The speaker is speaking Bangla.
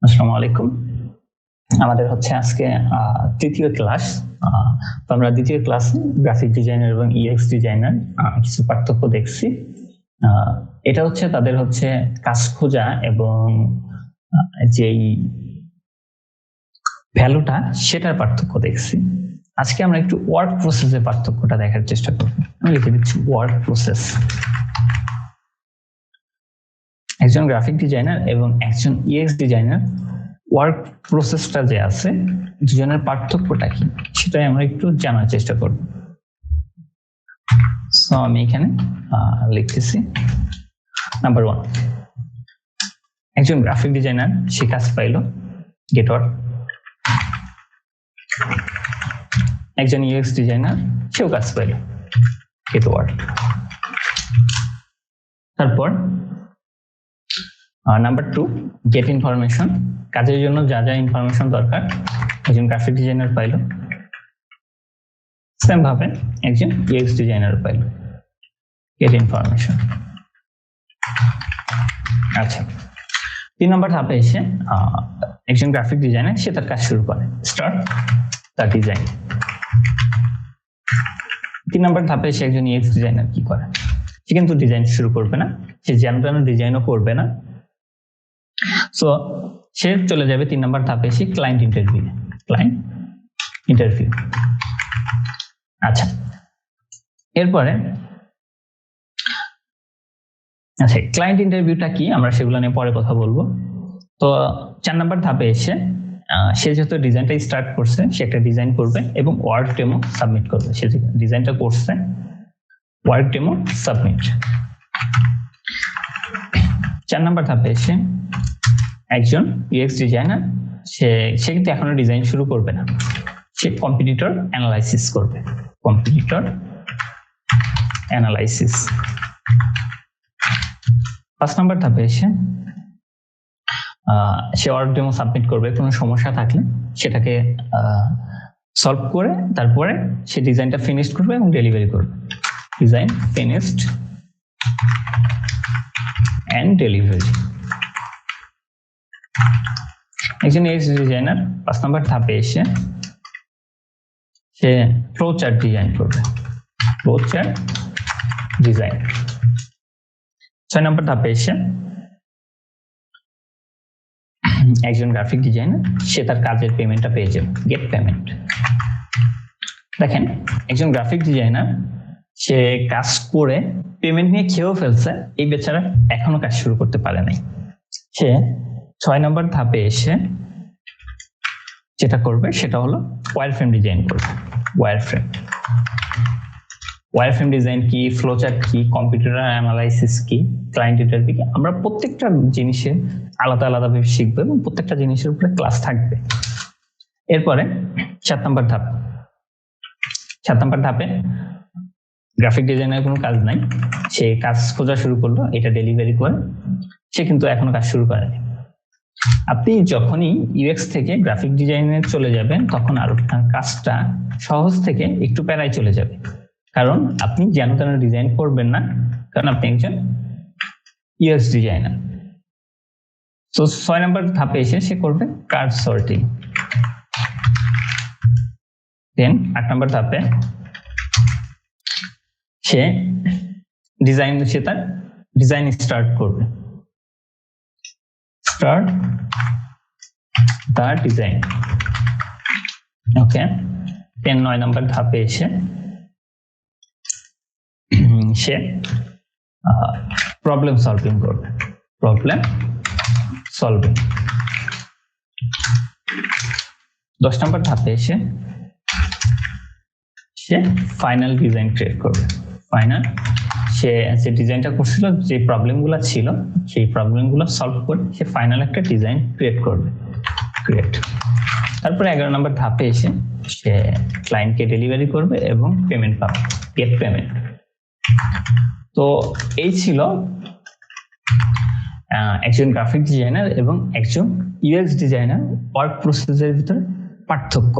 আসসালামু আলাইকুম। আমাদের হচ্ছে আজকে তৃতীয় ক্লাস। তো আমরা দ্বিতীয় ক্লাসে গ্রাফিক ডিজাইনার এবং ইএক্স ডিজাইনার কিছু পার্থক্য দেখছি। এটা হচ্ছে তাদের হচ্ছে কাজ খোঁজা এবং যেই ভ্যালুটা সেটার পার্থক্য দেখছি। আজকে আমরা একটু ওয়ার্ক প্রসেসের পার্থক্যটা দেখার চেষ্টা করব। আমি লিখে দিচ্ছি ওয়ার্ক প্রসেস। একজন গ্রাফিক ডিজাইনার এবং একজন ইএক্স ডিজাইনার ওয়ার্ক প্রসেসটা যে আছে দুজনের পার্থক্যটা কি সেটাই আমরা একটু জানার চেষ্টা করব। সো আমি এখানে লিখতেছি নাম্বার 1, একজন গ্রাফিক ডিজাইনার সে কাজ পাইল গেট ওয়ার্ক। একজন ইউএক্স ডিজাইনার সেও কাজ পাইল গেট ওয়ার্ক। তারপর নাম্বার 2, গেট ইনফরমেশন। কাজের জন্য যা যা ইনফরমেশন দরকার একজন গ্রাফিক ডিজাইনার পাইল, সেম ভাবে একজন ইউএক্স ডিজাইনার পাইল গেট ইনফরমেশন। আচ্ছা, 3 নম্বর ধাপে এসে একজন গ্রাফিক ডিজাইনার সে তার কাজ শুরু করে, স্টার্ট তার ডিজাইন। 3 নম্বর ধাপে এসে একজন ইউএক্স ডিজাইনার কি করে? সে কিন্তু ডিজাইন শুরু করবে না, সে যেন তেন ডিজাইনও করবে না। সো সে চলে যাবে 3 নম্বর ধাপে এসে ক্লায়েন্ট ইন্টারভিউ। আচ্ছা, এরপরে আচ্ছা ক্লায়েন্ট ইন্টারভিউটা কি আমরা সেগুলো নিয়ে পরে কথা বলবো। তো 4 নম্বর ধাপে এসে সে যেহেতু ডিজাইনটা স্টার্ট করছে সে একটা ডিজাইন করবে এবং ওয়ার্ক ডেমো সাবমিট করবে। সে ডিজাইনটা করছে, ওয়ার্ক ডেমো সাবমিট। 4 নম্বর ধাপে এসে একজন ইউএক্স ডিজাইনার সে কিন্তু এখনো ডিজাইন শুরু করবে না, সে কম্পিটিটর অ্যানালাইসিস করবে। Competitor analysis. 5 নম্বর ধাপে এসে সে ওয়ার্ক ডেমো সাবমিট করবে। কোনো সমস্যা থাকলে সেটাকে সলভ করে তারপরে সে ডিজাইনটা ফিনিশড করবে এবং ডেলিভারি করবে। Design finished and delivery. একজন ইউএক্স ডিজাইনার 5 নম্বর ধাপে এসে সে ফ্লো চার্ট ডিজাইন করবে। Flow chart design. 6 নম্বর ধাপে এসে একজন গ্রাফিক ডিজাইনার সে তার কাজের পেমেন্টটা পেয়ে যাবে, গেট পেমেন্ট। দেখেন, একজন গ্রাফিক ডিজাইনার সে কাজ করে পেমেন্ট নিয়ে খেয়েও ফেলছে, এই বেচারা এখনো কাজ শুরু করতে পারে নাই। সে 6 নম্বর ধাপে এসে যেটা করবে সেটা হলো ওয়্যারফ্রেম ডিজাইন করবে। ওয়্যারফ্রেম ডিজাইন কি, ফ্লোচার্ট কি, কম্পিউটার অ্যানালাইসিস কি, ক্লায়েন্ট ইন্টারভিউ কি, আমরা প্রত্যেকটা জিনিসে আলাদা ভাবে শিখবো এবং প্রত্যেকটা জিনিসের উপরে ক্লাস থাকবে। এরপরে 7 নম্বর ধাপ। 7 নম্বর ধাপে গ্রাফিক ডিজাইনের কোনো কাজ নাই, সে কাজ খোঁজা শুরু করলো, এটা ডেলিভারি করে। সে কিন্তু এখনো কাজ শুরু করেনি। আপনি যখনই ইউএক্স থেকে গ্রাফিক ডিজাইনে চলে যাবেন তখন আর আপনার কাজটা সহজ থেকে একটু প্যারায় চলে যাবে, কারণ আপনি যেন তেন ডিজাইন করবেন না, কারণ আপনি একজন ইউএক্স ডিজাইনার। তো 6 নম্বর ধাপে এসে সে করবে কার্ড সর্টিং। দেন 8 নম্বর ধাপে সে তার ডিজাইন স্টার্ট করবে। Start the design. Okay. Then 9 নম্বর ধাপে এসে সে প্রবলেম সলভিং করবে। Problem solving. 10 নম্বর ধাপে এসে সে ফাইনাল ডিজাইন ক্রিয়েট করবে। ফাইনাল, সে যে ডিজাইনটা করছিল, যে প্রবলেমগুলো ছিল সেই প্রবলেমগুলো সলভ করে সে ফাইনাল একটা ডিজাইন ক্রিয়েট করবে। ক্রিয়েট। তারপরে 11 নম্বর ধাপে এসে সে ক্লায়েন্টকে ডেলিভারি করবে এবং পেমেন্ট পাবে, গেট পেমেন্ট। তো এই ছিল একজন গ্রাফিক ডিজাইনার এবং একজন ইউএক্স ডিজাইনার ওয়ার্ক প্রসেসের ভিতরে পার্থক্য।